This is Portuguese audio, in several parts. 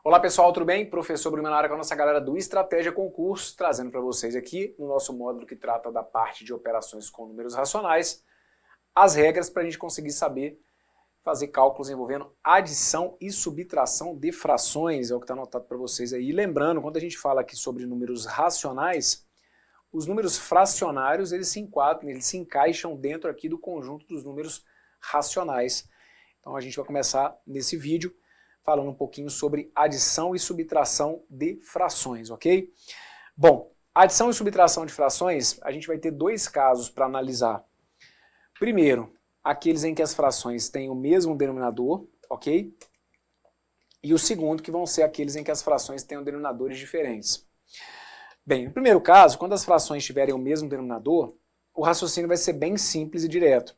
Olá pessoal, tudo bem? Professor Bruno Manara com a nossa galera do Estratégia Concurso, trazendo para vocês aqui, no nosso módulo que trata da parte de operações com números racionais, as regras para a gente conseguir saber fazer cálculos envolvendo adição e subtração de frações, é o que está anotado para vocês aí. E lembrando, quando a gente fala aqui sobre números racionais, os números fracionários, eles se enquadram, eles se encaixam dentro aqui do conjunto dos números racionais. Então a gente vai começar nesse vídeo falando um pouquinho sobre adição e subtração de frações, ok? Bom, adição e subtração de frações, a gente vai ter dois casos para analisar. Primeiro, aqueles em que as frações têm o mesmo denominador, ok? E o segundo, que vão ser aqueles em que as frações têm denominadores diferentes. Bem, no primeiro caso, quando as frações tiverem o mesmo denominador, o raciocínio vai ser bem simples e direto.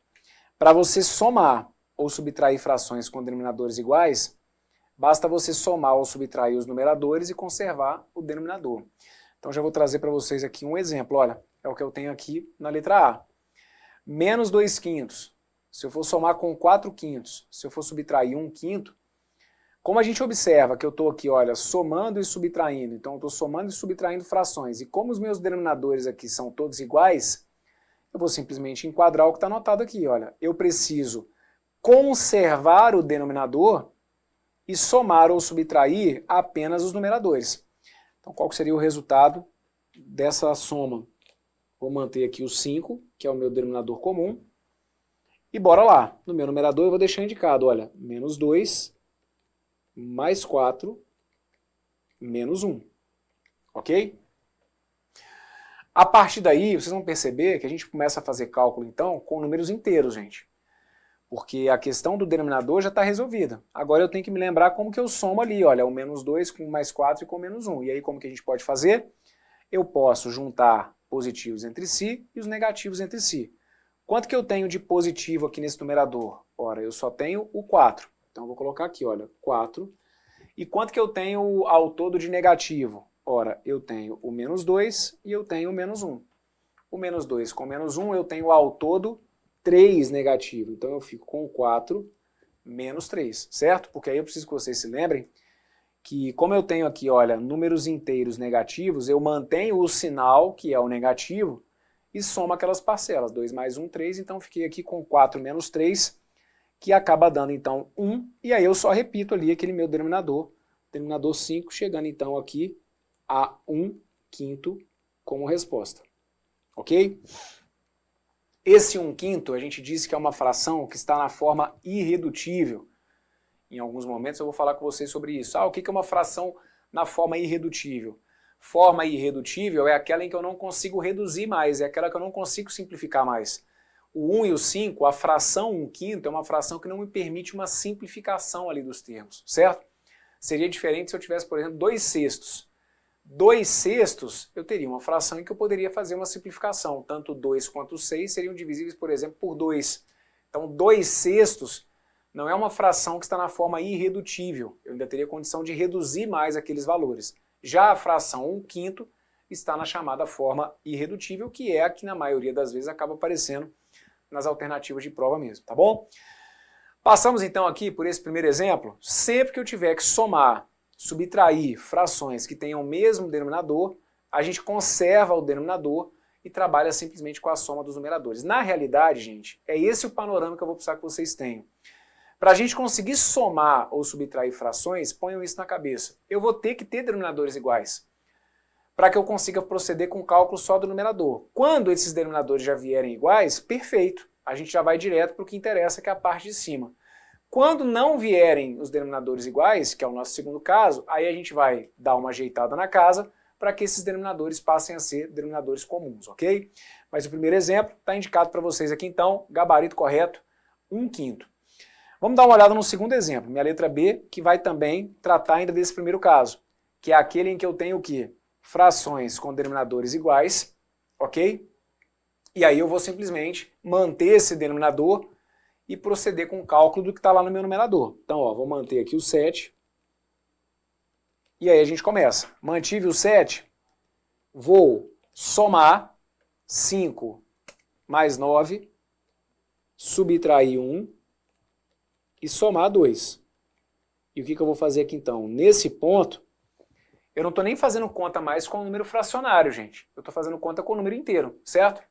Para você somar ou subtrair frações com denominadores iguais, basta você somar ou subtrair os numeradores e conservar o denominador. Então já vou trazer para vocês aqui um exemplo. Olha, é o que eu tenho aqui na letra A. Menos 2 quintos. Se eu for somar com 4 quintos, se eu for subtrair 1 quinto, como a gente observa que eu estou aqui, olha, somando e subtraindo, então eu estou somando e subtraindo frações, e como os meus denominadores aqui são todos iguais, eu vou simplesmente enquadrar o que está anotado aqui. Olha, eu preciso conservar o denominador e somar ou subtrair apenas os numeradores. Então qual seria o resultado dessa soma? Vou manter aqui o 5, que é o meu denominador comum, e bora lá. No meu numerador eu vou deixar indicado, olha, menos 2, mais 4, menos 1. Ok? A partir daí, vocês vão perceber que a gente começa a fazer cálculo, então, com números inteiros, gente. Porque a questão do denominador já está resolvida. Agora eu tenho que me lembrar como que eu somo ali, olha, o menos 2 com mais 4 e com menos 1. E aí como que a gente pode fazer? Eu posso juntar positivos entre si e os negativos entre si. Quanto que eu tenho de positivo aqui nesse numerador? Ora, eu só tenho o 4. Então eu vou colocar aqui, olha, 4. E quanto que eu tenho ao todo de negativo? Ora, eu tenho o menos 2 e eu tenho o menos 1. O menos 2 com menos 1 eu tenho ao todo 3 negativo. Então eu fico com 4 menos 3, certo? Porque aí eu preciso que vocês se lembrem que como eu tenho aqui, olha, números inteiros negativos, eu mantenho o sinal, que é o negativo, e somo aquelas parcelas. 2 mais 1, 3, então fiquei aqui com 4 menos 3, que acaba dando então 1, e aí eu só repito ali aquele meu denominador 5, chegando então aqui a 1 quinto como resposta. Ok? Esse 1 quinto a gente disse que é uma fração que está na forma irredutível. Em alguns momentos eu vou falar com vocês sobre isso. O que é uma fração na forma irredutível? Forma irredutível é aquela em que eu não consigo reduzir mais, é aquela que eu não consigo simplificar mais. O 1 e o 5, a fração 1 quinto é uma fração que não me permite uma simplificação ali dos termos, certo? Seria diferente se eu tivesse, por exemplo, 2 sextos. 2 sextos, eu teria uma fração em que eu poderia fazer uma simplificação. Tanto 2 quanto 6 seriam divisíveis, por exemplo, por 2. Então 2 sextos não é uma fração que está na forma irredutível. Eu ainda teria condição de reduzir mais aqueles valores. Já a fração 1 quinto está na chamada forma irredutível, que é a que na maioria das vezes acaba aparecendo nas alternativas de prova mesmo, tá bom? Passamos então aqui por esse primeiro exemplo. Sempre que eu tiver que somar, subtrair frações que tenham o mesmo denominador, a gente conserva o denominador e trabalha simplesmente com a soma dos numeradores. Na realidade, gente, é esse o panorama que eu vou precisar que vocês tenham. Para a gente conseguir somar ou subtrair frações, ponham isso na cabeça. Eu vou ter que ter denominadores iguais para que eu consiga proceder com o cálculo só do numerador. Quando esses denominadores já vierem iguais, perfeito. A gente já vai direto para o que interessa, que é a parte de cima. Quando não vierem os denominadores iguais, que é o nosso segundo caso, aí a gente vai dar uma ajeitada na casa para que esses denominadores passem a ser denominadores comuns, ok? Mas o primeiro exemplo está indicado para vocês aqui então, gabarito correto, 1 quinto. Vamos dar uma olhada no segundo exemplo, minha letra B, que vai também tratar ainda desse primeiro caso, que é aquele em que eu tenho o quê? Frações com denominadores iguais, ok? E aí eu vou simplesmente manter esse denominador e proceder com o cálculo do que está lá no meu numerador. Então, ó, vou manter aqui o 7. E aí a gente começa. Mantive o 7, vou somar 5 mais 9, subtrair 1 e somar 2. E o que eu vou fazer aqui então? Nesse ponto, eu não estou nem fazendo conta mais com o número fracionário, gente. Eu estou fazendo conta com o número inteiro, certo?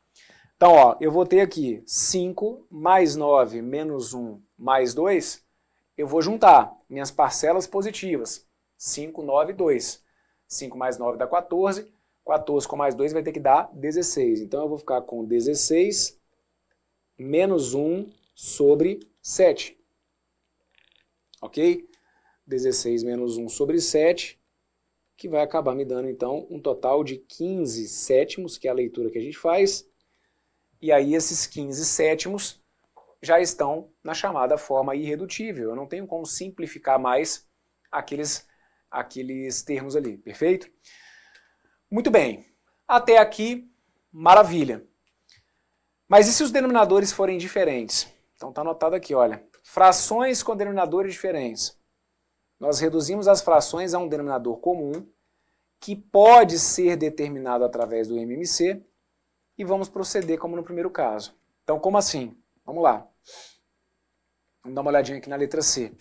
Então, ó, eu vou ter aqui 5 mais 9 menos 1 mais 2. Eu vou juntar minhas parcelas positivas. 5, 9 e 2. 5 mais 9 dá 14. 14 com mais 2 vai ter que dar 16. Então eu vou ficar com 16 menos 1 sobre 7. Ok? 16 menos 1 sobre 7, que vai acabar me dando então um total de 15 sétimos, que é a leitura que a gente faz. E aí esses 15 sétimos já estão na chamada forma irredutível. Eu não tenho como simplificar mais aqueles termos ali, perfeito? Muito bem. Até aqui, maravilha. Mas e se os denominadores forem diferentes? Então está anotado aqui, olha. Frações com denominadores diferentes. Nós reduzimos as frações a um denominador comum, que pode ser determinado através do MMC, e vamos proceder como no primeiro caso. Então, como assim? Vamos lá. Vamos dar uma olhadinha aqui na letra C.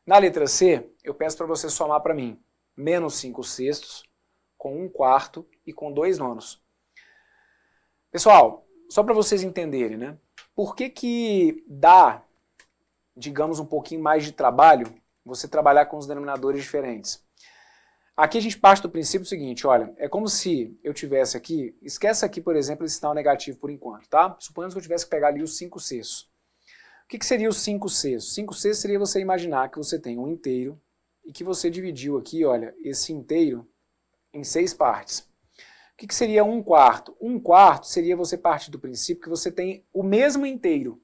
Na letra C, eu peço para você somar para mim menos 5 sextos com 1 quarto e com 2 nonos. Pessoal, só para vocês entenderem, né? Por que dá, digamos, um pouquinho mais de trabalho você trabalhar com os denominadores diferentes? Aqui a gente parte do princípio seguinte, olha, é como se eu tivesse aqui, esquece aqui, por exemplo, esse sinal negativo por enquanto, tá? Suponhamos que eu tivesse que pegar ali os 5 sextos. O que seria os 5 sextos? 5 sextos seria você imaginar que você tem um inteiro e que você dividiu aqui, olha, esse inteiro em 6 partes. O que seria 1 quarto? 1 quarto seria você partir do princípio que você tem o mesmo inteiro,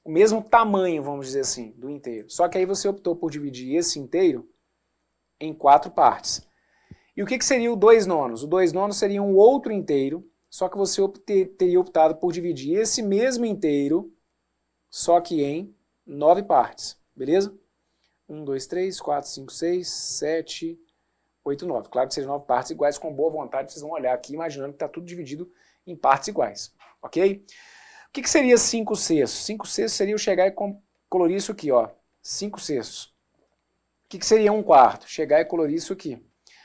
o mesmo tamanho, vamos dizer assim, do inteiro. Só que aí você optou por dividir esse inteiro em 4 partes. E o que seria o 2 nonos? O 2 nonos seria um outro inteiro, só que você teria optado por dividir esse mesmo inteiro, só que em 9 partes, beleza? 1, 2, 3, 4, 5, 6, 7, 8, 9. Claro que sejam 9 partes iguais, com boa vontade, vocês vão olhar aqui imaginando que está tudo dividido em partes iguais, ok? O que seria 5 sextos? 5 sextos seria eu chegar e colorir isso aqui, ó, 5 sextos. O que seria 1 quarto? Chegar e colorir isso aqui.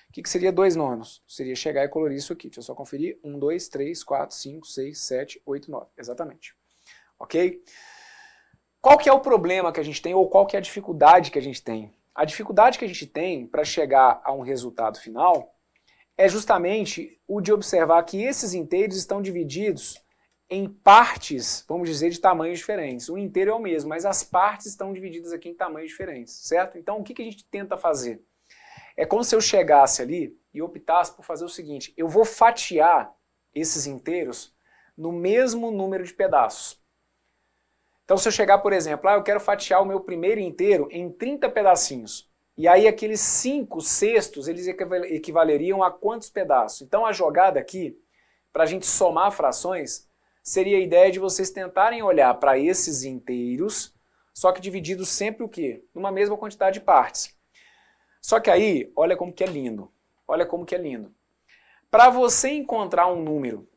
O que seria 2 nonos? Seria chegar e colorir isso aqui. Deixa eu só conferir. 1, 2, 3, 4, 5, 6, 7, 8, 9. Exatamente. Ok? Qual que é o problema que a gente tem ou qual que é a dificuldade que a gente tem? A dificuldade que a gente tem para chegar a um resultado final é justamente o de observar que esses inteiros estão divididos em partes, vamos dizer, de tamanhos diferentes. O inteiro é o mesmo, mas as partes estão divididas aqui em tamanhos diferentes, certo? Então o que a gente tenta fazer? É como se eu chegasse ali e optasse por fazer o seguinte, eu vou fatiar esses inteiros no mesmo número de pedaços. Então se eu chegar, por exemplo, eu quero fatiar o meu primeiro inteiro em 30 pedacinhos, e aí aqueles 5 sextos, eles equivaleriam a quantos pedaços? Então a jogada aqui, para a gente somar frações, seria a ideia de vocês tentarem olhar para esses inteiros, só que divididos sempre o quê? Numa mesma quantidade de partes. Só que aí, olha como que é lindo. Olha como que é lindo. Para você encontrar um número,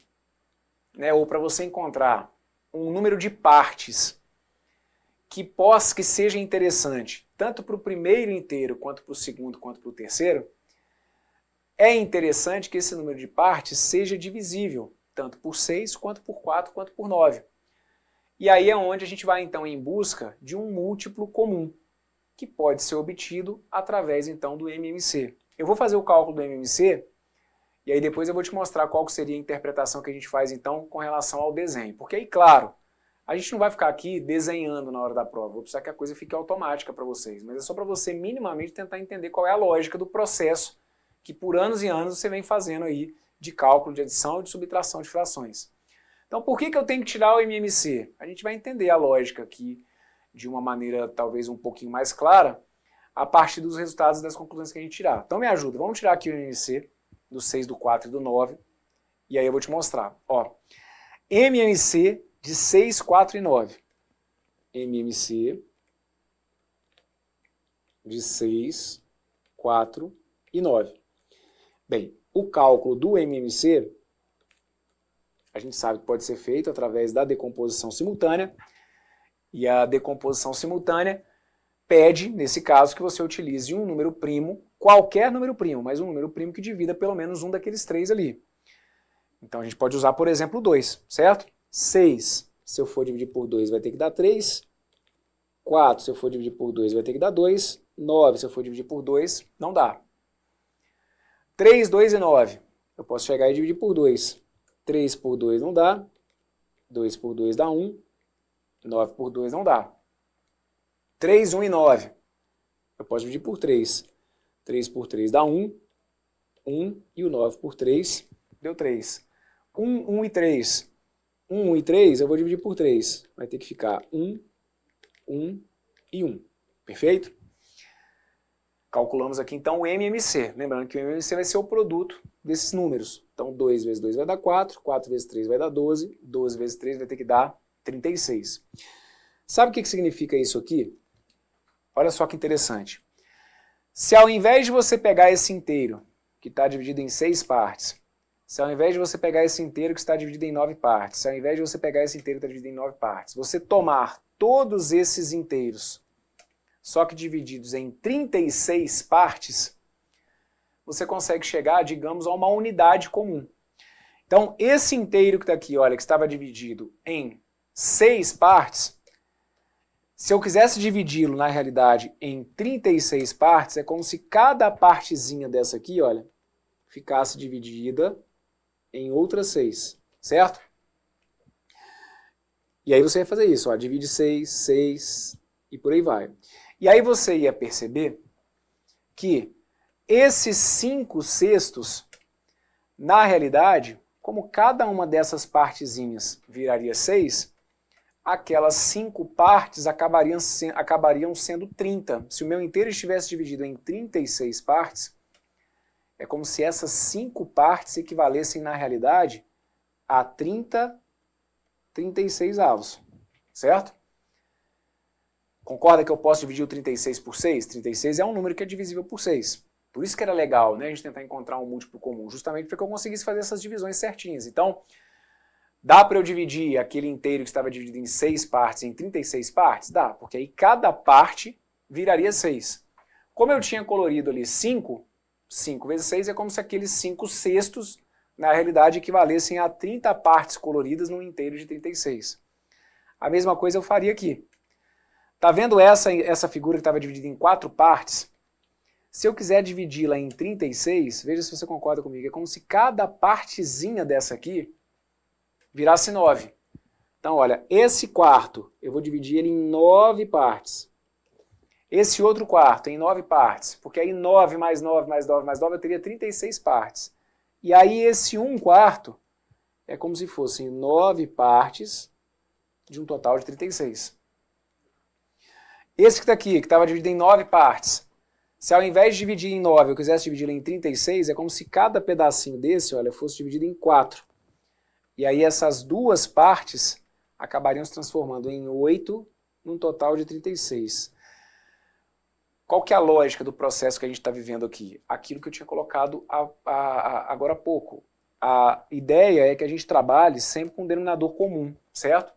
né, ou para você encontrar um número de partes que seja interessante, tanto para o primeiro inteiro, quanto para o segundo, quanto para o terceiro, é interessante que esse número de partes seja divisível, tanto por 6, quanto por 4, quanto por 9. E aí é onde a gente vai então em busca de um múltiplo comum, que pode ser obtido através então do MMC. Eu vou fazer o cálculo do MMC e aí depois eu vou te mostrar qual seria a interpretação que a gente faz então com relação ao desenho. Porque aí, claro, a gente não vai ficar aqui desenhando na hora da prova, vou precisar que a coisa fique automática para vocês, mas é só para você minimamente tentar entender qual é a lógica do processo que por anos e anos você vem fazendo aí de cálculo de adição e de subtração de frações. Então por que eu tenho que tirar o MMC? A gente vai entender a lógica aqui de uma maneira talvez um pouquinho mais clara, a partir dos resultados das conclusões que a gente tirar. Então me ajuda, vamos tirar aqui o MMC do 6, do 4 e do 9, e aí eu vou te mostrar. Ó, MMC de 6, 4 e 9. MMC de 6, 4 e 9. Bem, o cálculo do MMC, a gente sabe que pode ser feito através da decomposição simultânea, e a decomposição simultânea pede, nesse caso, que você utilize um número primo, qualquer número primo, mas um número primo que divida pelo menos um daqueles 3 ali. Então a gente pode usar, por exemplo, 2, certo? 6, se eu for dividir por 2, vai ter que dar 3. 4, se eu for dividir por 2, vai ter que dar 2. 9, se eu for dividir por 2, não dá. 3, 2 e 9. Eu posso chegar e dividir por 2. 3 por 2 não dá. 2 por 2 dá 1. 9 por 2 não dá. 3, 1 e 9. Eu posso dividir por 3. 3 por 3 dá 1. 1 e o 9 por 3 deu 3. 1, 1 e 3. 1, 1 e 3 eu vou dividir por 3. Vai ter que ficar 1, 1 e 1. Perfeito? Calculamos aqui então o MMC. Lembrando que o MMC vai ser o produto desses números. Então 2 vezes 2 vai dar 4, 4 vezes 3 vai dar 12, 12 vezes 3 vai ter que dar 36. Sabe o que significa isso aqui? Olha só que interessante. Se ao invés de você pegar esse inteiro, que está dividido em 6 partes, se ao invés de você pegar esse inteiro que está dividido em 9 partes, se ao invés de você pegar esse inteiro que está dividido em 9 partes, você tomar todos esses inteiros, só que divididos em 36 partes, você consegue chegar, digamos, a uma unidade comum. Então, esse inteiro que está aqui, olha, que estava dividido em 6 partes, se eu quisesse dividi-lo, na realidade, em 36 partes, é como se cada partezinha dessa aqui, olha, ficasse dividida em outras 6, certo? E aí você vai fazer isso, ó, divide 6, 6 e por aí vai. E aí você ia perceber que esses 5 sextos, na realidade, como cada uma dessas partezinhas viraria 6, aquelas 5 partes acabariam sendo 30. Se o meu inteiro estivesse dividido em 36 partes, é como se essas 5 partes equivalessem, na realidade, a 36 avos, certo? Concorda que eu posso dividir o 36 por 6? 36 é um número que é divisível por 6. Por isso que era legal, né, a gente tentar encontrar um múltiplo comum, justamente para que eu conseguisse fazer essas divisões certinhas. Então, dá para eu dividir aquele inteiro que estava dividido em 6 partes em 36 partes? Dá, porque aí cada parte viraria 6. Como eu tinha colorido ali 5, 5 vezes 6 é como se aqueles 5 sextos, na realidade, equivalessem a 30 partes coloridas num inteiro de 36. A mesma coisa eu faria aqui. Tá vendo essa figura que estava dividida em 4 partes? Se eu quiser dividi-la em 36, veja se você concorda comigo, é como se cada partezinha dessa aqui virasse 9. Então, olha, esse quarto, eu vou dividir ele em 9 partes. Esse outro quarto em 9 partes, porque aí 9 mais 9 mais 9 mais 9 eu teria 36 partes. E aí esse 1 quarto é como se fossem 9 partes de um total de 36. Esse que está aqui, que estava dividido em 9 partes, se ao invés de dividir em 9 eu quisesse dividi-lo em 36, é como se cada pedacinho desse, olha, fosse dividido em 4. E aí essas duas partes acabariam se transformando em 8 num total de 36. Qual que é a lógica do processo que a gente está vivendo aqui? Aquilo que eu tinha colocado agora há pouco. A ideia é que a gente trabalhe sempre com um denominador comum, certo?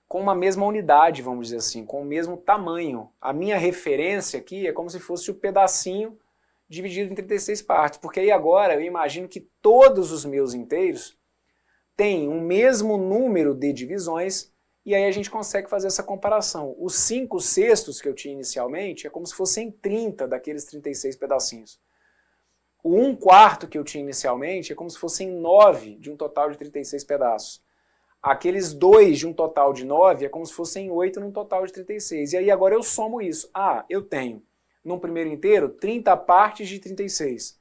Com uma mesma unidade, vamos dizer assim, com o mesmo tamanho. A minha referência aqui é como se fosse o pedacinho dividido em 36 partes, porque aí agora eu imagino que todos os meus inteiros têm o mesmo número de divisões e aí a gente consegue fazer essa comparação. Os 5 sextos que eu tinha inicialmente é como se fossem 30 daqueles 36 pedacinhos. O 1 quarto que eu tinha inicialmente é como se fossem 9 de um total de 36 pedaços. Aqueles 2 de um total de 9 é como se fossem 8 num total de 36. E aí agora eu somo isso. Ah, eu tenho, num primeiro inteiro, 30 partes de 36.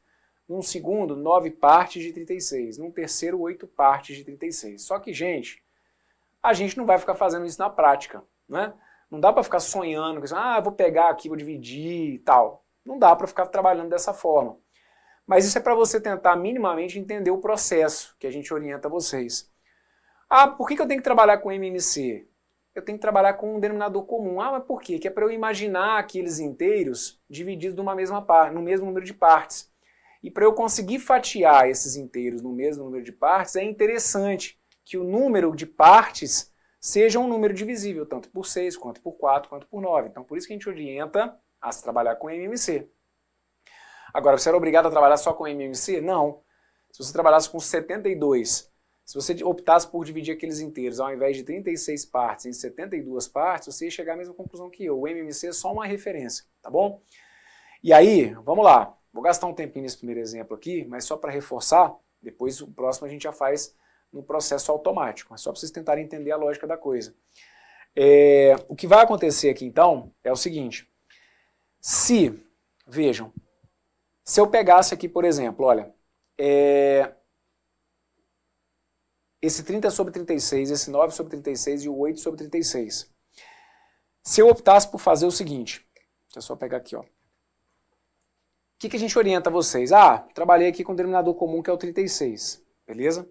Num segundo, 9 partes de 36. Num terceiro, 8 partes de 36. Só que, gente, a gente não vai ficar fazendo isso na prática, né? Não dá para ficar sonhando com isso. Ah, vou pegar aqui, vou dividir e tal. Não dá para ficar trabalhando dessa forma. Mas isso é para você tentar minimamente entender o processo que a gente orienta vocês. Ah, por que eu tenho que trabalhar com MMC? Eu tenho que trabalhar com um denominador comum. Ah, mas por quê? Que é para eu imaginar aqueles inteiros divididos numa mesma parte, no mesmo número de partes. E para eu conseguir fatiar esses inteiros no mesmo número de partes, é interessante que o número de partes seja um número divisível, tanto por 6, quanto por 4, quanto por 9. Então, por isso que a gente orienta a se trabalhar com MMC. Agora, você era obrigado a trabalhar só com MMC? Não. Se você trabalhasse com 72, se você optasse por dividir aqueles inteiros, ao invés de 36 partes em 72 partes, você ia chegar à mesma conclusão que eu. O MMC é só uma referência, tá bom? E aí, vamos lá. Vou gastar um tempinho nesse primeiro exemplo aqui, mas só para reforçar, depois o próximo a gente já faz no processo automático, mas só para vocês tentarem entender a lógica da coisa. O que vai acontecer aqui então é o seguinte, vejam, se eu pegasse aqui, por exemplo, olha, esse 30 sobre 36, esse 9 sobre 36 e o 8 sobre 36. Se eu optasse por fazer o seguinte, deixa eu só pegar aqui, ó. O que a gente orienta vocês? Trabalhei aqui com o denominador comum que é o 36, beleza?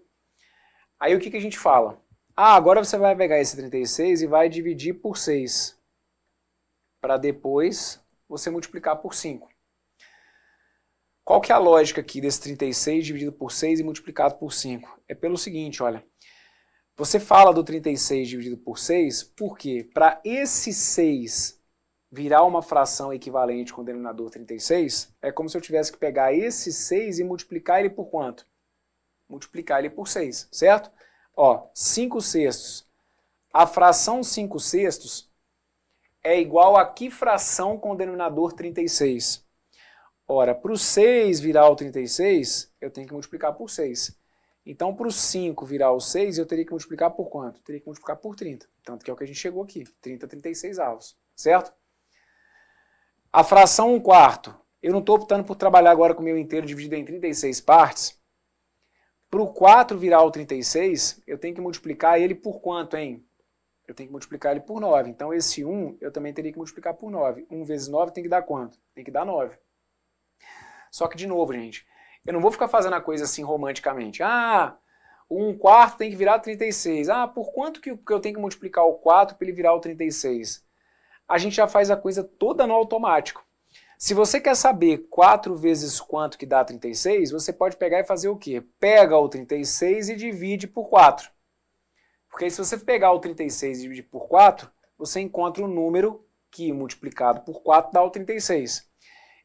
Aí o que a gente fala? Agora você vai pegar esse 36 e vai dividir por 6, para depois você multiplicar por 5. Qual que é a lógica aqui desse 36 dividido por 6 e multiplicado por 5? É pelo seguinte, olha, você fala do 36 dividido por 6, porque para esse 6 virar uma fração equivalente com o denominador 36, é como se eu tivesse que pegar esse 6 e multiplicar ele por quanto? Multiplicar ele por 6, certo? Ó, 5 sextos. A fração 5 sextos é igual a que fração com o denominador 36? Ora, para o 6 virar o 36, eu tenho que multiplicar por 6. Então, para o 5 virar o 6, eu teria que multiplicar por quanto? Eu teria que multiplicar por 30. Tanto que é o que a gente chegou aqui, 30 36 avos, certo? A fração 1/4, eu não estou optando por trabalhar agora com o meu inteiro dividido em 36 partes. Para o 4 virar o 36, eu tenho que multiplicar ele por quanto, hein? Eu tenho que multiplicar ele por 9. Então, esse 1 eu também teria que multiplicar por 9. 1 vezes 9 tem que dar quanto? Tem que dar 9. Só que, de novo, gente, eu não vou ficar fazendo a coisa assim romanticamente. O 1/4 tem que virar 36. Por quanto que eu tenho que multiplicar o 4 para ele virar o 36? A gente já faz a coisa toda no automático. Se você quer saber 4 vezes quanto que dá 36, você pode pegar e fazer o quê? Pega o 36 e divide por 4. Porque aí, se você pegar o 36 e dividir por 4, você encontra um número que, multiplicado por 4, dá o 36.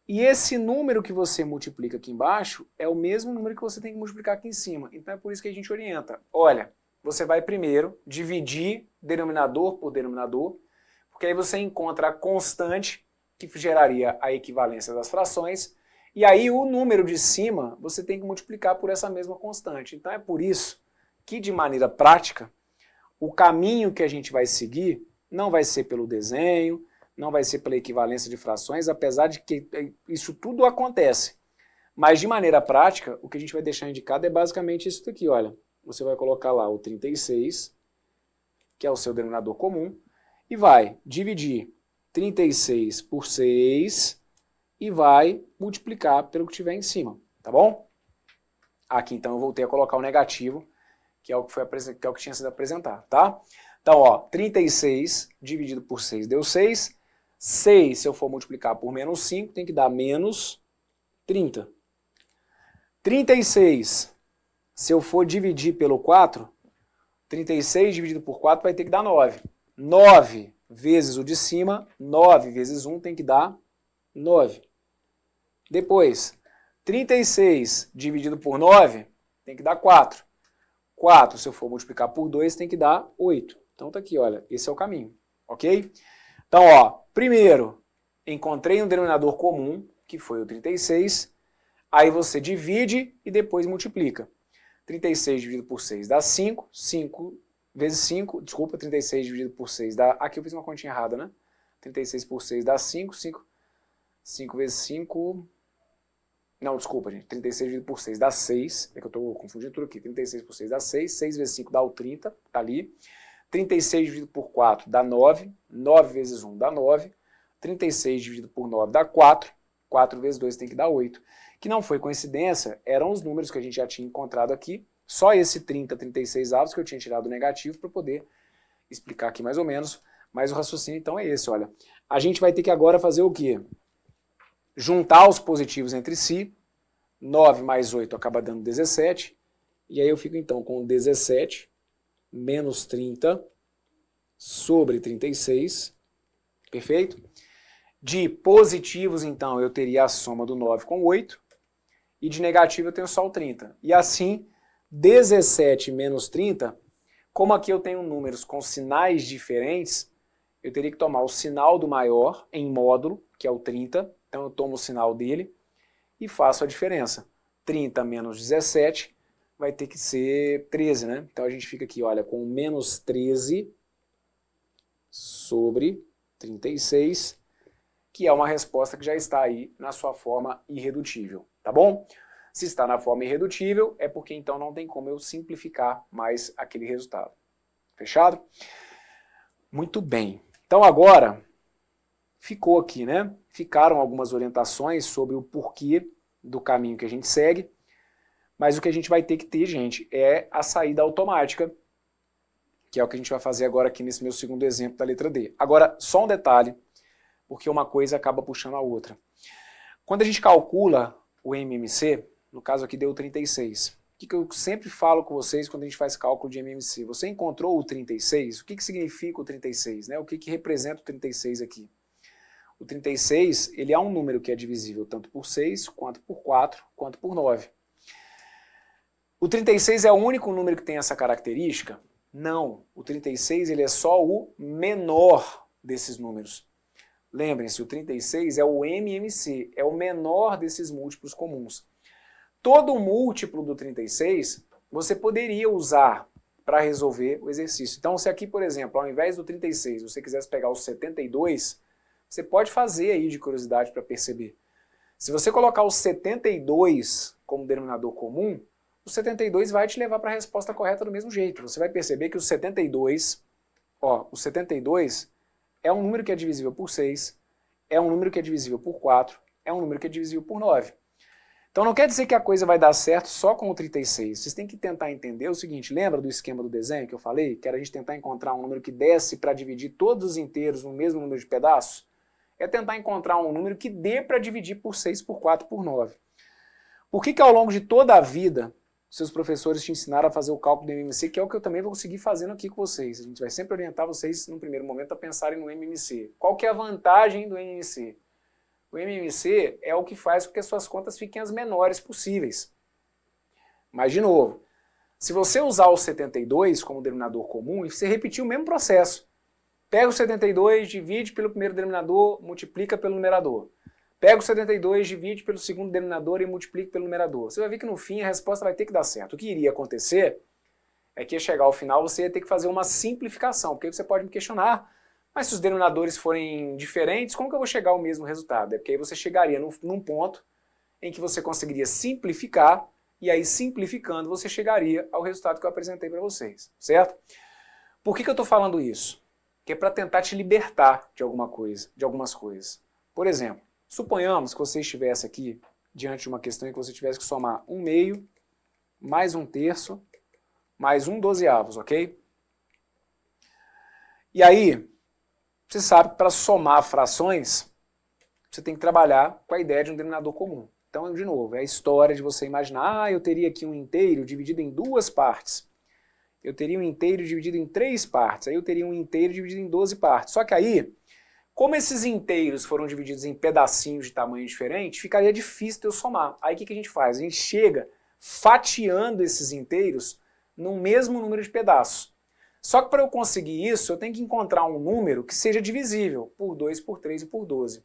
E esse número que você multiplica aqui embaixo é o mesmo número que você tem que multiplicar aqui em cima. Então é por isso que a gente orienta. Olha, você vai primeiro dividir denominador por denominador, porque aí você encontra a constante que geraria a equivalência das frações, e aí o número de cima você tem que multiplicar por essa mesma constante. Então é por isso que, de maneira prática, o caminho que a gente vai seguir não vai ser pelo desenho, não vai ser pela equivalência de frações, apesar de que isso tudo acontece. Mas, de maneira prática, o que a gente vai deixar indicado é basicamente isso daqui, olha. Você vai colocar lá o 36, que é o seu denominador comum, e vai dividir 36 por 6 e vai multiplicar pelo que tiver em cima, tá bom? Aqui, então, eu voltei a colocar o negativo, que é o que tinha sido apresentado, tá? Então, ó, 36 dividido por 6 deu 6. 6, se eu for multiplicar por menos 5, tem que dar menos 30. 36, se eu for dividir pelo 4, 36 dividido por 4 vai ter que dar 9. 9 vezes o de cima, 9 vezes 1 tem que dar 9. Depois, 36 dividido por 9 tem que dar 4. 4, se eu for multiplicar por 2, tem que dar 8. Então tá aqui, olha, esse é o caminho, ok? Então, ó, primeiro, encontrei um denominador comum, que foi o 36, aí você divide e depois multiplica. 36 dividido por 6 dá 5, 5 vezes 5, desculpa, 36 dividido por 6 dá, aqui eu fiz uma continha errada, né? 36 por 6 dá 5, 5 vezes 5, não, desculpa, gente, 36 dividido por 6 dá 6, é que eu estou confundindo tudo aqui, 36 por 6 dá 6, 6 vezes 5 dá o 30, tá ali. 36 dividido por 4 dá 9, 9 vezes 1 dá 9, 36 dividido por 9 dá 4, 4 vezes 2 tem que dar 8. Que não foi coincidência, eram os números que a gente já tinha encontrado aqui, só esse 30, 36 avos que eu tinha tirado o negativo para poder explicar aqui mais ou menos, mas o raciocínio então é esse, olha. A gente vai ter que agora fazer o quê? Juntar os positivos entre si, 9 mais 8 acaba dando 17, e aí eu fico então com 17 menos 30 sobre 36, perfeito? De positivos, então, eu teria a soma do 9 com 8, e de negativo eu tenho só o 30. E assim, 17 menos 30, como aqui eu tenho números com sinais diferentes, eu teria que tomar o sinal do maior em módulo, que é o 30, então eu tomo o sinal dele e faço a diferença. 30 menos 17 vai ter que ser 13, né? Então a gente fica aqui, olha, com menos 13 sobre 36, que é uma resposta que já está aí na sua forma irredutível, tá bom? Se está na forma irredutível, é porque então não tem como eu simplificar mais aquele resultado. Fechado? Muito bem. Então agora, ficou aqui, né? Ficaram algumas orientações sobre o porquê do caminho que a gente segue, mas o que a gente vai ter que ter, gente, é a saída automática, que é o que a gente vai fazer agora aqui nesse meu segundo exemplo da letra D. Agora, só um detalhe, porque uma coisa acaba puxando a outra. Quando a gente calcula o MMC, no caso aqui deu 36. O que eu sempre falo com vocês quando a gente faz cálculo de MMC? Você encontrou o 36? O que significa o 36? Né? O que representa o 36 aqui? O 36, ele é um número que é divisível tanto por 6, quanto por 4, quanto por 9. O 36 é o único número que tem essa característica? Não. O 36 ele é só o menor desses números. Lembrem-se, o 36 é o MMC, é o menor desses múltiplos comuns. Todo múltiplo do 36 você poderia usar para resolver o exercício. Então, se aqui, por exemplo, ao invés do 36, você quisesse pegar o 72, você pode fazer aí de curiosidade para perceber. Se você colocar o 72 como denominador comum, o 72 vai te levar para a resposta correta do mesmo jeito. Você vai perceber que o 72, o 72 é um número que é divisível por 6, é um número que é divisível por 4, é um número que é divisível por 9. Então não quer dizer que a coisa vai dar certo só com o 36. Vocês têm que tentar entender o seguinte, lembra do esquema do desenho que eu falei? Que era a gente tentar encontrar um número que desse para dividir todos os inteiros no mesmo número de pedaços? É tentar encontrar um número que dê para dividir por 6, por 4, por 9. Por que ao longo de toda a vida seus professores te ensinaram a fazer o cálculo do MMC, que é o que eu também vou conseguir fazendo aqui com vocês. A gente vai sempre orientar vocês, no primeiro momento, a pensarem no MMC. Qual que é a vantagem do MMC? O MMC é o que faz com que as suas contas fiquem as menores possíveis. Mas, de novo, se você usar o 72 como denominador comum, e você repetir o mesmo processo, pega o 72, divide pelo primeiro denominador, multiplica pelo numerador. Pega o 72, divide pelo segundo denominador e multiplica pelo numerador. Você vai ver que no fim a resposta vai ter que dar certo. O que iria acontecer é que ia chegar ao final você ia ter que fazer uma simplificação, porque você pode me questionar, mas se os denominadores forem diferentes, como que eu vou chegar ao mesmo resultado? É porque aí você chegaria num ponto em que você conseguiria simplificar, e aí simplificando você chegaria ao resultado que eu apresentei para vocês, certo? Por que eu estou falando isso? Que é para tentar te libertar de alguma coisa, de algumas coisas. Por exemplo, suponhamos que você estivesse aqui diante de uma questão em que você tivesse que somar 1/2 mais 1/3 mais 1/12, ok? E aí, você sabe que para somar frações, você tem que trabalhar com a ideia de um denominador comum. Então, de novo, é a história de você imaginar, eu teria aqui um inteiro dividido em 2 partes. Eu teria um inteiro dividido em 3 partes. Aí eu teria um inteiro dividido em 12 partes. Só que aí, como esses inteiros foram divididos em pedacinhos de tamanho diferente, ficaria difícil de eu somar. Aí o que a gente faz? A gente chega fatiando esses inteiros no mesmo número de pedaços. Só que para eu conseguir isso, eu tenho que encontrar um número que seja divisível por 2, por 3 e por 12.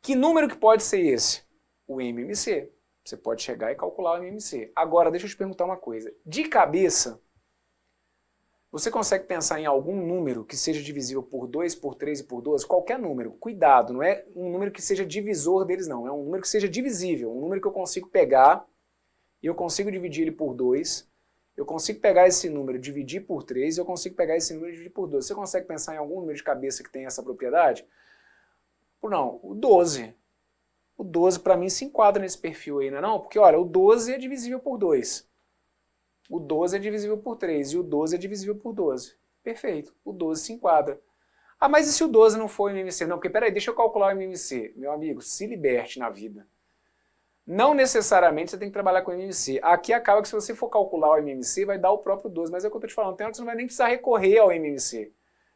Que número que pode ser esse? O MMC. Você pode chegar e calcular o MMC. Agora, deixa eu te perguntar uma coisa. De cabeça, você consegue pensar em algum número que seja divisível por 2, por 3 e por 12? Qualquer número. Cuidado, não é um número que seja divisor deles, não. É um número que seja divisível. Um número que eu consigo pegar e eu consigo dividir ele por 2. Eu consigo pegar esse número e dividir por 3. Eu consigo pegar esse número e dividir por 12. Você consegue pensar em algum número de cabeça que tenha essa propriedade? Não, o 12. O 12 para mim se enquadra nesse perfil aí, não é não? Porque olha, o 12 é divisível por 2. O 12 é divisível por 3 e o 12 é divisível por 12. Perfeito, o 12 se enquadra. Ah, mas e se o 12 não for o MMC? Não, porque peraí, deixa eu calcular o MMC. Meu amigo, se liberte na vida. Não necessariamente você tem que trabalhar com o MMC. Aqui acaba que se você for calcular o MMC, vai dar o próprio 12, mas é o que eu estou te falando, tem hora que você não vai nem precisar recorrer ao MMC.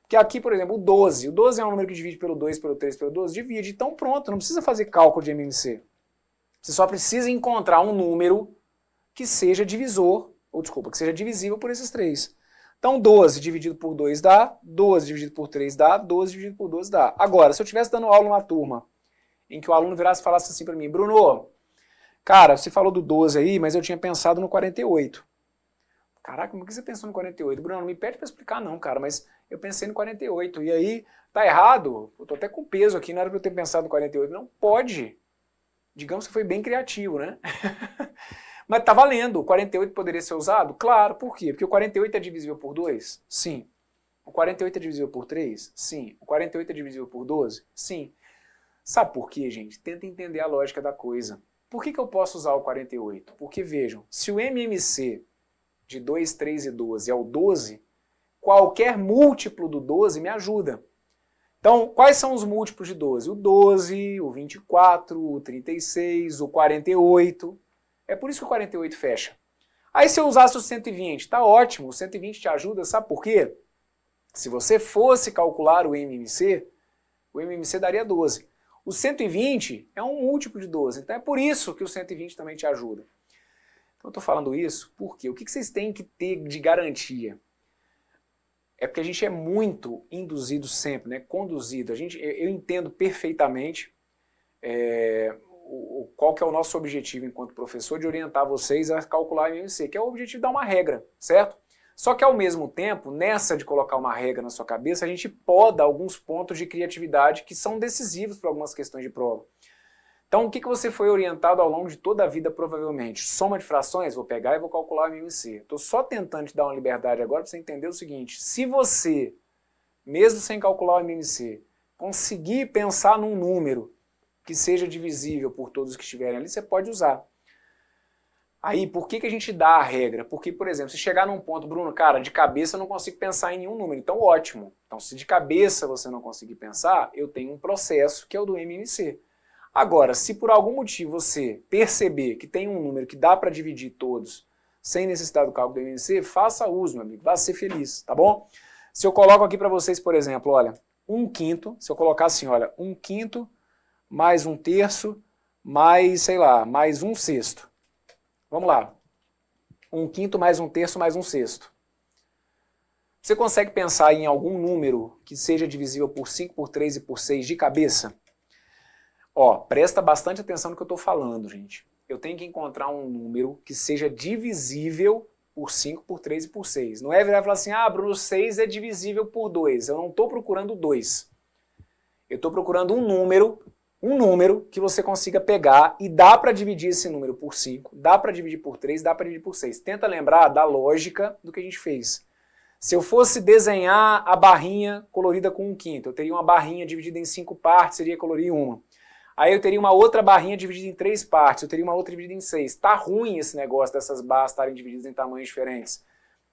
Porque aqui, por exemplo, o 12 é um número que divide pelo 2, pelo 3, pelo 12, divide. Então pronto, não precisa fazer cálculo de MMC. Você só precisa encontrar um número que seja divisor, ou desculpa, que seja divisível por esses três. Então 12 dividido por 2 dá, 12 dividido por 3 dá, 12 dividido por 12 dá. Agora, se eu estivesse dando aula numa turma em que o aluno virasse e falasse assim para mim, Bruno, cara, você falou do 12 aí, mas eu tinha pensado no 48. Caraca, como que você pensou no 48? Bruno, não me pede para explicar não, cara, mas eu pensei no 48. E aí, tá errado? Eu tô até com peso aqui, não era para eu ter pensado no 48. Não pode. Digamos que foi bem criativo, né? Mas tá valendo. O 48 poderia ser usado? Claro. Por quê? Porque o 48 é divisível por 2? Sim. O 48 é divisível por 3? Sim. O 48 é divisível por 12? Sim. Sabe por quê, gente? Tenta entender a lógica da coisa. Por que eu posso usar o 48? Porque, vejam, se o MMC de 2, 3 e 12 é o 12, qualquer múltiplo do 12 me ajuda. Então, quais são os múltiplos de 12? O 12, o 24, o 36, o 48. É por isso que o 48 fecha. Aí se eu usasse o 120, tá ótimo, o 120 te ajuda, sabe por quê? Se você fosse calcular o MMC daria 12. O 120 é um múltiplo de 12, então é por isso que o 120 também te ajuda. Então eu estou falando isso porque o que vocês têm que ter de garantia? É porque a gente é muito induzido sempre, né? Conduzido. Eu entendo perfeitamente qual que é o nosso objetivo enquanto professor de orientar vocês a calcular o MMC, que é o objetivo de dar uma regra, certo? Só que ao mesmo tempo, nessa de colocar uma regra na sua cabeça, a gente poda alguns pontos de criatividade que são decisivos para algumas questões de prova. Então o que você foi orientado ao longo de toda a vida provavelmente? Soma de frações? Vou pegar e vou calcular o MMC. Estou só tentando te dar uma liberdade agora para você entender o seguinte, se você, mesmo sem calcular o MMC, conseguir pensar num número que seja divisível por todos que estiverem ali, você pode usar. Aí, por que a gente dá a regra? Porque, por exemplo, se chegar num ponto, Bruno, cara, de cabeça eu não consigo pensar em nenhum número, então ótimo. Então, se de cabeça você não conseguir pensar, eu tenho um processo que é o do MMC. Agora, se por algum motivo você perceber que tem um número que dá para dividir todos sem necessidade do cálculo do MMC, faça uso, meu amigo, vá ser feliz, tá bom? Se eu coloco aqui para vocês, por exemplo, olha, 1/5, se eu colocar assim, olha, 1/5 mais 1/3 mais, sei lá, mais 1/6. Vamos lá. 1/5 mais 1/3 mais 1/6. Você consegue pensar em algum número que seja divisível por 5, por 3 e por 6 de cabeça? Ó, presta bastante atenção no que eu estou falando, gente. Eu tenho que encontrar um número que seja divisível por 5, por 3 e por 6. Não é virar e falar assim, ah, Bruno, 6 é divisível por 2. Eu não estou procurando 2. Eu estou procurando um número que você consiga pegar e dá para dividir esse número por 5, dá para dividir por 3, dá para dividir por 6. Tenta lembrar da lógica do que a gente fez. Se eu fosse desenhar a barrinha colorida com 1/5, eu teria uma barrinha dividida em 5 partes, seria colorir uma. Aí eu teria uma outra barrinha dividida em 3 partes, eu teria uma outra dividida em 6. Tá ruim esse negócio dessas barras estarem divididas em tamanhos diferentes.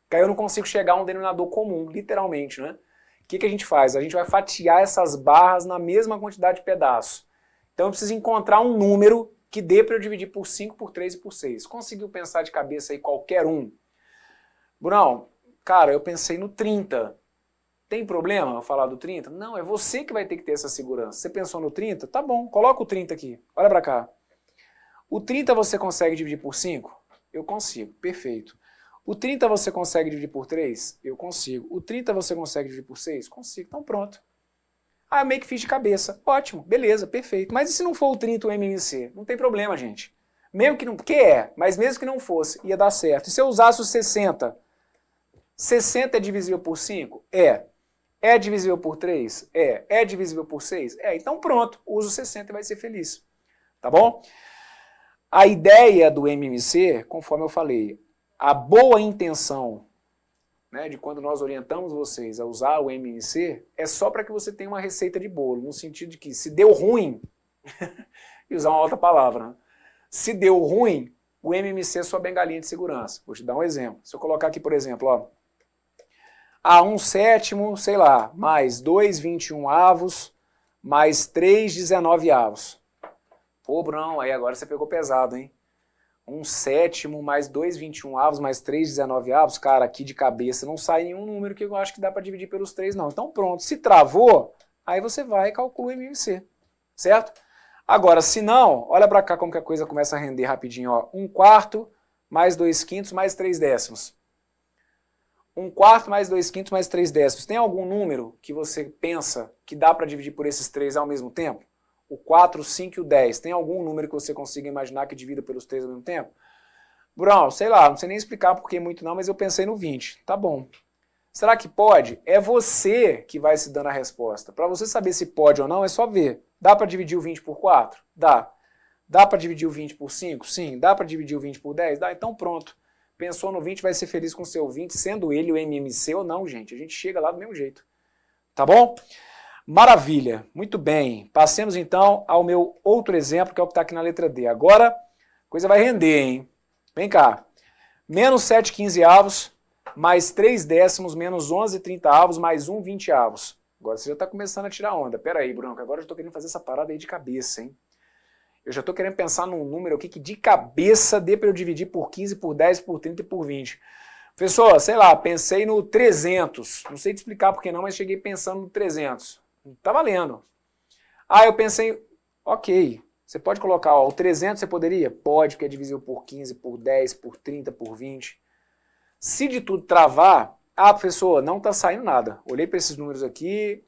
Porque aí eu não consigo chegar a um denominador comum, literalmente, né? O que a gente faz? A gente vai fatiar essas barras na mesma quantidade de pedaços. Então eu preciso encontrar um número que dê para eu dividir por 5, por 3 e por 6. Conseguiu pensar de cabeça aí qualquer um? Brunão, cara, eu pensei no 30. Tem problema eu falar do 30? Não, é você que vai ter que ter essa segurança. Você pensou no 30? Tá bom, coloca o 30 aqui. Olha para cá. O 30 você consegue dividir por 5? Eu consigo, perfeito. O 30 você consegue dividir por 3? Eu consigo. O 30 você consegue dividir por 6? Consigo. Então pronto. Ah, eu meio que fiz de cabeça. Ótimo, beleza, perfeito. Mas e se não for o 30 o MMC? Não tem problema, gente. Mesmo que não... mas mesmo que não fosse, ia dar certo. E se eu usasse o 60? 60 é divisível por 5? É. É divisível por 3? É. É divisível por 6? É. Então pronto, usa o 60 e vai ser feliz. Tá bom? A ideia do MMC, conforme eu falei, a boa intenção, né, de quando nós orientamos vocês a usar o MMC, é só para que você tenha uma receita de bolo, no sentido de que se deu ruim, e usar uma outra palavra, né? Se deu ruim, o MMC é sua bengalinha de segurança. Vou te dar um exemplo. Se eu colocar aqui, por exemplo, ó, 1/7, sei lá, mais 2/21, mais 3/19. Pô, Bruno, aí agora você pegou pesado, hein? 1/7 mais 2/21 mais 3/19, cara, aqui de cabeça não sai nenhum número que eu acho que dá para dividir pelos 3 não. Então pronto, se travou, aí você vai e calcula o MMC, certo? Agora, se não, olha para cá como que a coisa começa a render rapidinho, ó. 1/4 mais 2/5 mais 3/10. 1/4 mais 2/5 mais 3/10. Tem algum número que você pensa que dá para dividir por esses 3 ao mesmo tempo? O 4, o 5 e o 10. Tem algum número que você consiga imaginar que divida pelos 3 ao mesmo tempo? Bruno, sei lá, não sei nem explicar por que muito não, mas eu pensei no 20. Tá bom. Será que pode? É você que vai se dando a resposta. Para você saber se pode ou não, é só ver. Dá para dividir o 20 por 4? Dá. Dá para dividir o 20 por 5? Sim. Dá para dividir o 20 por 10? Dá. Então pronto. Pensou no 20, vai ser feliz com o seu 20, sendo ele o MMC ou não, gente. A gente chega lá do mesmo jeito. Tá bom? Maravilha. Muito bem. Passemos então ao meu outro exemplo, que é o que está aqui na letra D. Agora, a coisa vai render, hein? Vem cá. Menos 7/15 mais 3/10 menos 11/30 mais 1/20. Agora você já está começando a tirar onda. Pera aí, Bruno, agora eu estou querendo fazer essa parada aí de cabeça, hein? Eu já estou querendo pensar num número aqui que de cabeça dê para eu dividir por 15, por 10, por 30 e por 20. Professor, sei lá, pensei no 300. Não sei te explicar por que não, mas cheguei pensando no 300. Tá valendo. Ah, eu pensei, ok, você pode colocar, ó, o 300 você poderia? Pode, porque é divisível por 15, por 10, por 30, por 20. Se de tudo travar, professor, não está saindo nada. Olhei para esses números aqui,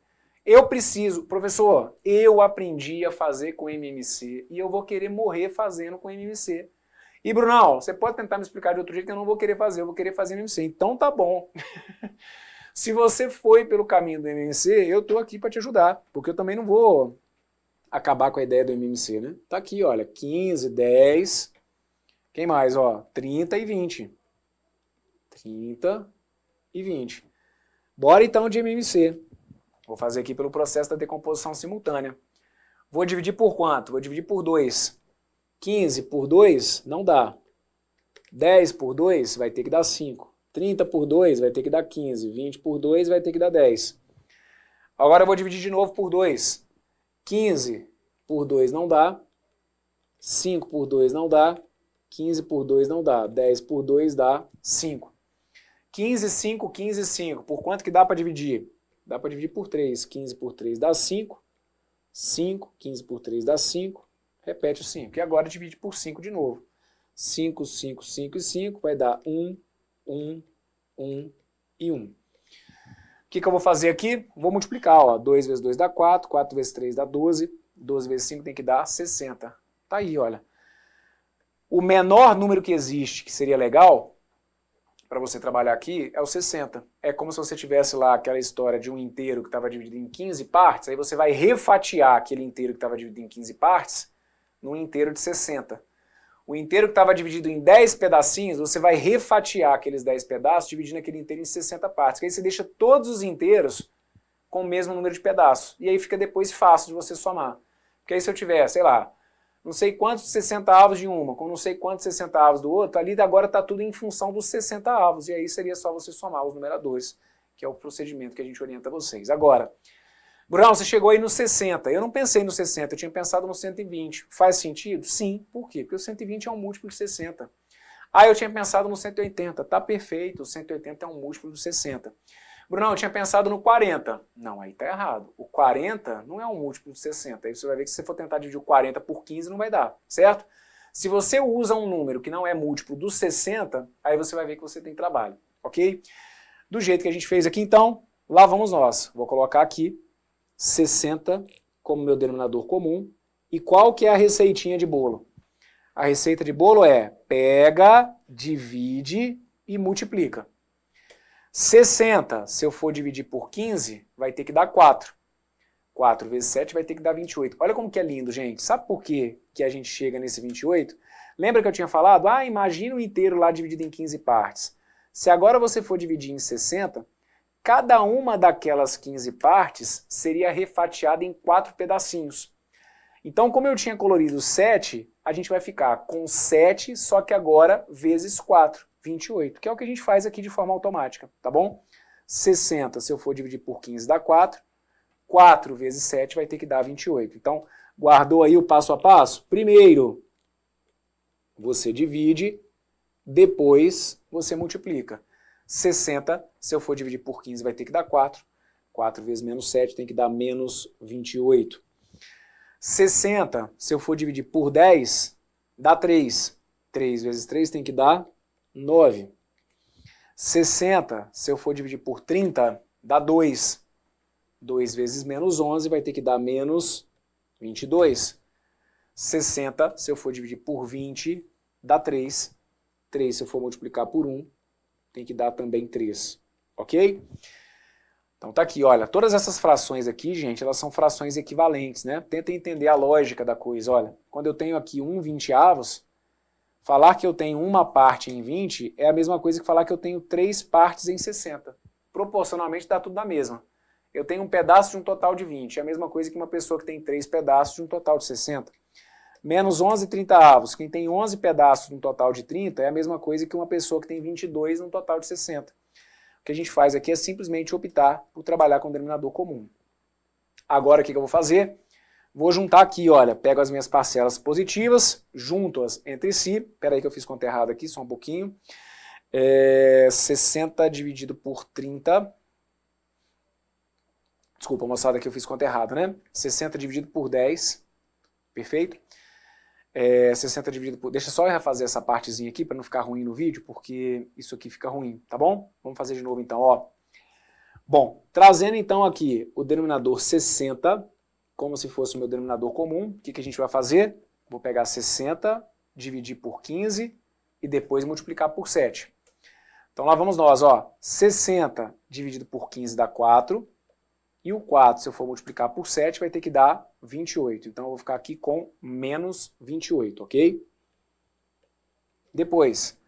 eu preciso, professor, eu aprendi a fazer com MMC e eu vou querer morrer fazendo com MMC. E Brunão, você pode tentar me explicar de outro jeito que eu não vou querer fazer, eu vou querer fazer MMC. Então tá bom. Se você foi pelo caminho do MMC, eu tô aqui para te ajudar, porque eu também não vou acabar com a ideia do MMC, né? Tá aqui, olha, 15, 10, quem mais, ó, 30 e 20. 30 e 20. Bora então de MMC. Vou fazer aqui pelo processo da decomposição simultânea. Vou dividir por quanto? Vou dividir por 2. 15 por 2 não dá. 10 por 2 vai ter que dar 5. 30 por 2 vai ter que dar 15. 20 por 2 vai ter que dar 10. Agora eu vou dividir de novo por 2. 15 por 2 não dá. 5 por 2 não dá. 15 por 2 não dá. 10 por 2 dá 5. 15, 5, 15, 5. Por quanto que dá para dividir? Dá para dividir por 3. 15 por 3 dá 5. 5, 15 por 3 dá 5. Repete o 5. E agora divide por 5 de novo. 5, 5, 5 e 5 vai dar 1, 1, 1 e 1. O que eu vou fazer aqui? Vou multiplicar. Ó. 2 vezes 2 dá 4. 4 vezes 3 dá 12. 12 vezes 5 tem que dar 60. Tá aí, olha. O menor número que existe, que seria legal para você trabalhar aqui, é o 60. É como se você tivesse lá aquela história de um inteiro que estava dividido em 15 partes, aí você vai refatiar aquele inteiro que estava dividido em 15 partes num inteiro de 60. O inteiro que estava dividido em 10 pedacinhos, você vai refatiar aqueles 10 pedaços, dividindo aquele inteiro em 60 partes. Que aí você deixa todos os inteiros com o mesmo número de pedaços. E aí fica depois fácil de você somar. Porque aí se eu tiver, sei lá, não sei quantos 60 de uma, com não sei quantos 60 do outro, ali agora está tudo em função dos 60. E aí seria só você somar os numeradores, que é o procedimento que a gente orienta vocês. Agora, Bruno, você chegou aí no 60. Eu não pensei no 60, eu tinha pensado no 120. Faz sentido? Sim. Por quê? Porque o 120 é um múltiplo de 60. Eu tinha pensado no 180. Tá perfeito, o 180 é um múltiplo de 60. Bruno, eu tinha pensado no 40. Não, aí tá errado. O 40 não é um múltiplo de 60. Aí você vai ver que se você for tentar dividir o 40 por 15 não vai dar, certo? Se você usa um número que não é múltiplo do 60, aí você vai ver que você tem trabalho, ok? Do jeito que a gente fez aqui, então, lá vamos nós. Vou colocar aqui 60 como meu denominador comum. E qual que é a receitinha de bolo? A receita de bolo é pega, divide e multiplica. 60, se eu for dividir por 15, vai ter que dar 4. 4 vezes 7 vai ter que dar 28. Olha como que é lindo, gente. Sabe por que a gente chega nesse 28? Lembra que eu tinha falado? Imagina o inteiro lá dividido em 15 partes. Se agora você for dividir em 60, cada uma daquelas 15 partes seria refatiada em 4 pedacinhos. Então, como eu tinha colorido 7, a gente vai ficar com 7, só que agora vezes 4. 28, que é o que a gente faz aqui de forma automática, tá bom? 60, se eu for dividir por 15, dá 4. 4 vezes 7 vai ter que dar 28. Então, guardou aí o passo a passo? Primeiro, você divide, depois você multiplica. 60, se eu for dividir por 15, vai ter que dar 4. 4 vezes menos 7 tem que dar menos 28. 60, se eu for dividir por 10, dá 3. 3 vezes 3 tem que dar 9. 60, se eu for dividir por 30, dá 2. 2 vezes menos 11 vai ter que dar menos 22. 60, se eu for dividir por 20, dá 3. 3, se eu for multiplicar por 1, tem que dar também 3. Ok? Então tá aqui, olha, todas essas frações aqui, gente, elas são frações equivalentes, né? Tentem entender a lógica da coisa, olha. Quando eu tenho aqui 1/20, falar que eu tenho uma parte em 20 é a mesma coisa que falar que eu tenho 3 partes em 60. Proporcionalmente dá tudo na mesma. Eu tenho um pedaço de um total de 20, é a mesma coisa que uma pessoa que tem 3 pedaços de um total de 60. Menos 11/30, quem tem 11 pedaços de um total de 30 é a mesma coisa que uma pessoa que tem 22 num total de 60. O que a gente faz aqui é simplesmente optar por trabalhar com o denominador comum. Agora o que eu vou fazer? Vou juntar aqui, olha, pego as minhas parcelas positivas, junto-as entre si. Espera aí que eu fiz conta errada aqui, só um pouquinho. 60 dividido por 30. Desculpa, moçada, que eu fiz conta errada, né? 60 dividido por 10. Perfeito? 60 dividido por... Deixa só eu refazer essa partezinha aqui para não ficar ruim no vídeo, porque isso aqui fica ruim, tá bom? Vamos fazer de novo então, ó. Bom, trazendo então aqui o denominador 60, como se fosse o meu denominador comum, o que a gente vai fazer? Vou pegar 60, dividir por 15 e depois multiplicar por 7. Então lá vamos nós, ó. 60 dividido por 15 dá 4. E o 4, se eu for multiplicar por 7, vai ter que dar 28. Então eu vou ficar aqui com menos 28, ok? Depois,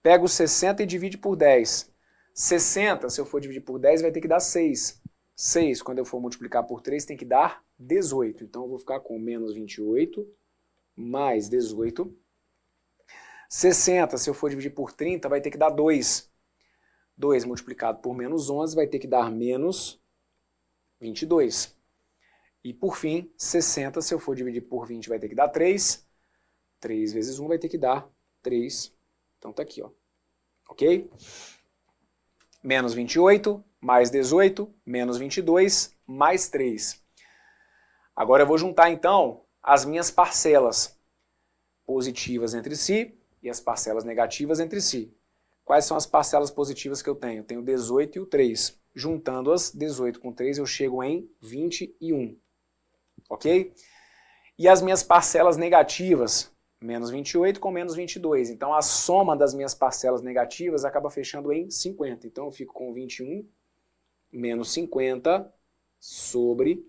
pego 60 e divide por 10. 60, se eu for dividir por 10, vai ter que dar 6. 6, quando eu for multiplicar por 3, tem que dar 18. Então eu vou ficar com menos 28 mais 18. 60, se eu for dividir por 30, vai ter que dar 2. 2 multiplicado por menos 11 vai ter que dar menos 22. E por fim, 60, se eu for dividir por 20, vai ter que dar 3. 3 vezes 1 vai ter que dar 3. Então tá aqui, ó. Ok? Menos 28, mais 18, menos 22, mais 3. Agora eu vou juntar então as minhas parcelas positivas entre si e as parcelas negativas entre si. Quais são as parcelas positivas que eu tenho? Eu tenho 18 e o 3. Juntando-as, 18 com 3, eu chego em 21. Ok? E as minhas parcelas negativas? Menos 28 com menos 22. Então a soma das minhas parcelas negativas acaba fechando em 50. Então eu fico com 21 menos 50 sobre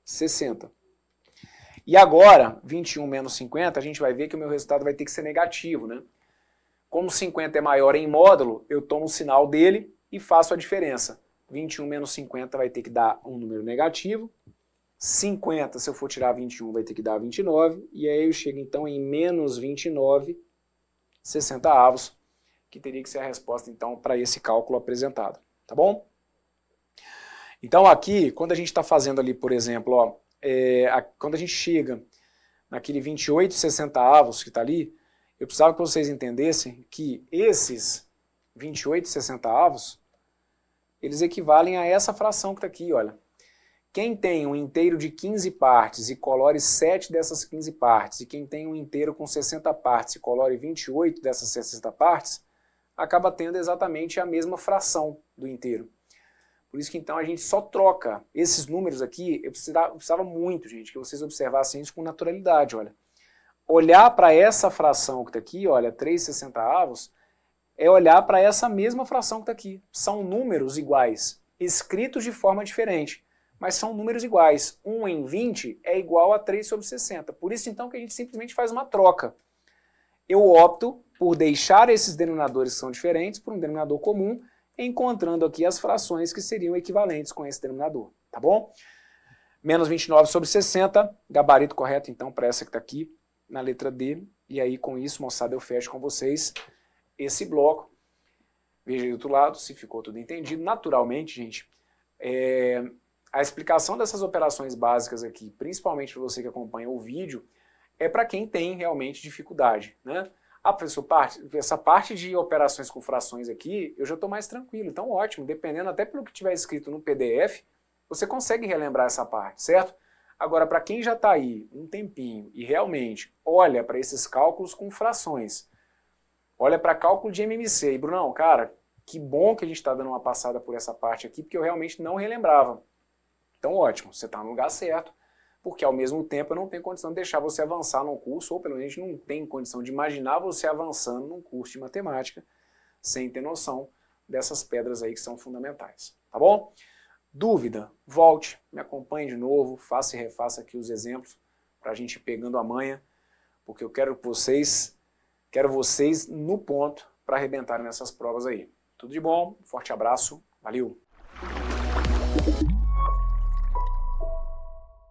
60. E agora, 21 menos 50, a gente vai ver que o meu resultado vai ter que ser negativo, né? Como 50 é maior em módulo, eu tomo o sinal dele e faço a diferença. 21 menos 50 vai ter que dar um número negativo. 50, se eu for tirar 21, vai ter que dar 29. E aí eu chego então em menos 29 60avos, que teria que ser a resposta então para esse cálculo apresentado. Tá bom? Então aqui, quando a gente está fazendo ali, por exemplo, ó, quando a gente chega naquele 28 60avos que está ali, eu precisava que vocês entendessem que esses 28 60avos, eles equivalem a essa fração que está aqui, olha. Quem tem um inteiro de 15 partes e colore 7 dessas 15 partes, e quem tem um inteiro com 60 partes e colore 28 dessas 60 partes, acaba tendo exatamente a mesma fração do inteiro. Por isso que então a gente só troca esses números aqui. Eu precisava muito, gente, que vocês observassem isso com naturalidade, olha. Olhar para essa fração que está aqui, olha, 3 60avos, é olhar para essa mesma fração que está aqui. São números iguais, escritos de forma diferente, mas são números iguais. 1 em 20 é igual a 3 sobre 60. Por isso então que a gente simplesmente faz uma troca. Eu opto por deixar esses denominadores que são diferentes por um denominador comum, encontrando aqui as frações que seriam equivalentes com esse denominador, tá bom? Menos 29 sobre 60, gabarito correto então para essa que está aqui, na letra D, e aí com isso, moçada, eu fecho com vocês esse bloco. Veja aí do outro lado se ficou tudo entendido. Naturalmente, gente, a explicação dessas operações básicas aqui, principalmente para você que acompanha o vídeo, é para quem tem realmente dificuldade, né? Ah, professor, essa parte de operações com frações aqui, eu já estou mais tranquilo, então ótimo, dependendo até pelo que tiver escrito no PDF, você consegue relembrar essa parte, certo? Agora, para quem já está aí um tempinho e realmente olha para esses cálculos com frações, olha para cálculo de MMC, e Brunão, cara, que bom que a gente está dando uma passada por essa parte aqui, porque eu realmente não relembrava. Então ótimo, você está no lugar certo, porque ao mesmo tempo eu não tenho condição de deixar você avançar num curso, ou pelo menos não tenho condição de imaginar você avançando num curso de matemática sem ter noção dessas pedras aí que são fundamentais, tá bom? Dúvida? Volte, me acompanhe de novo, faça e refaça aqui os exemplos para a gente ir pegando a manha, porque eu quero vocês no ponto para arrebentarem nessas provas aí. Tudo de bom, forte abraço, valeu!